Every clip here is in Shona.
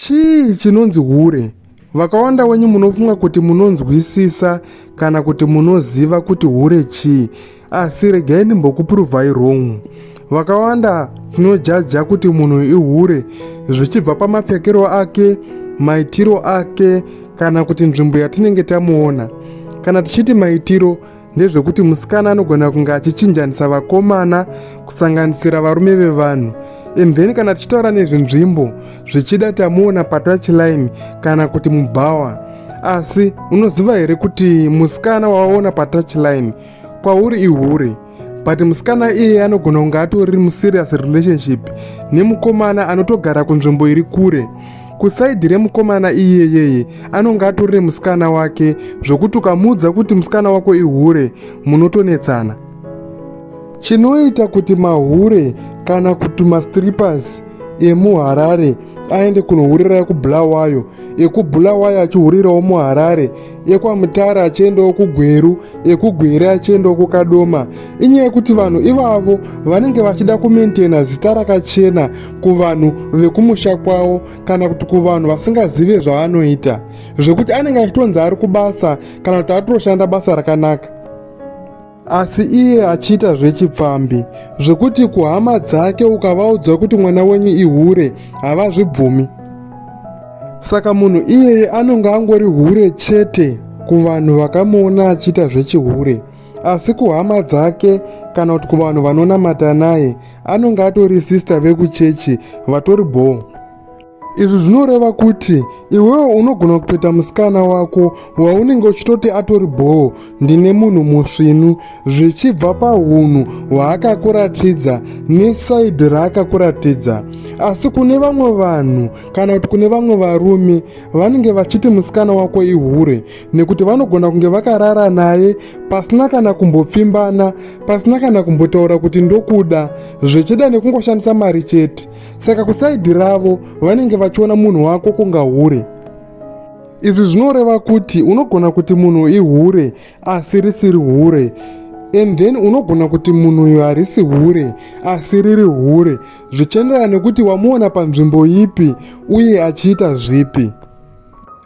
Chii chinonzi hure? Vakawanda wenyu munofunga kuti munonzwisisa kana kuti munoziva kuti hure chii, asi regai ndimbokupuruvhai wrong. Vakawanda tinojaja kuti munhu ihure zvichibva pamapfekero ake, maitiro ake, kana kuti nzvimbo yatinenge tamuona. Kana tichiti maitiro, ndezvekuti musikana anogona kunge achichinjanisa vakomana kusanganisira varume vevanhu. And then kana tichitaura nezvenzvimbo zvichida tamuona patouchline kana kuti mubhawa. Asi unoziva here kuti musikana waona patouchline kwauri ihure, but musikana iye anogona kunge atori muserious relationship nemukomana anotogara kunzvimbo iri kure. Kusaidhi remukomana iyeyeye anonge atori nemusikana wake, zvokuti ukamuudza kuti musikana wako ihure munotonetsana. Chinoita kuti mahure kana kuti mastrippers emuHarare aende kunohurira ekubhulawayo, ekubhulawayo achihurirawo muHarare, ekwaMutare achiendawo kuGweru, ekugweru achiendawo kuKadoma, inyaya yekuti vanhu ivavo vanenge vachida kumaintaina zita rakachena kuvanhu vekumusha kwavo kana kuti kuvanhu vasingazive zvaanoita, zvekuti anenge achitonzi ari kubasa kana kuti aritoshanda basa rakanaka. Asi iye achiita zvechipfambi, zvekuti kuhama dzake ukavaudza kuti mwana wenyu ihure havazvibvumi. Saka munhu iyeye anonge angori hure chete kuvanhu vakamuona achiita zvechihure, asi kuhama dzake kana kuti kuvanhu vanonamata naye anonge atori sista vekuchechi vatori bho. Izvi zvinoreva kuti iwewo unogona kupeta musikana wako waunenge uchitoti atori bho ndine munhu musvinu, zvichibva paunhu hwaakakuratidza nesaidhi raakakuratidza. Asi kune vamwe vanhu kana kuti kune vamwe varume vanenge vachiti musikana wako ihure nekuti vanogona kunge vakarara naye pasina kana kumbopfimbana, pasina kana kumbotaura kuti ndokuda, zvichida nekungoshandisa mari chete. Saka kusaidhi ravo vanenge vachiona munhu wako kunga hure. Izvi zvinoreva kuti unogona kuti munhu ihure asi risiri hure, and then unogona kuti munhu uyu harisi hure asi riri hure, zvichienderana nekuti wamuona panzvimbo ipi uye achiita zvipi.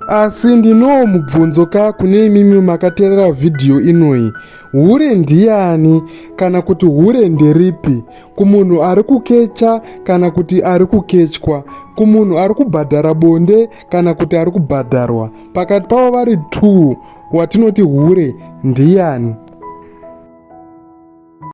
Asi ndinowo mubvunzo kune imimi makateerera vhidhiyo inoyi. Hure ndiani kana kuti hure nderipi? Kumunhu ari kukecha kana kuti ari kuketywa? Kumunhu ari kubhadhara bonde kana kuti ari kubhadharwa? Pakati pavo vari 2 watinoti hure ndiani?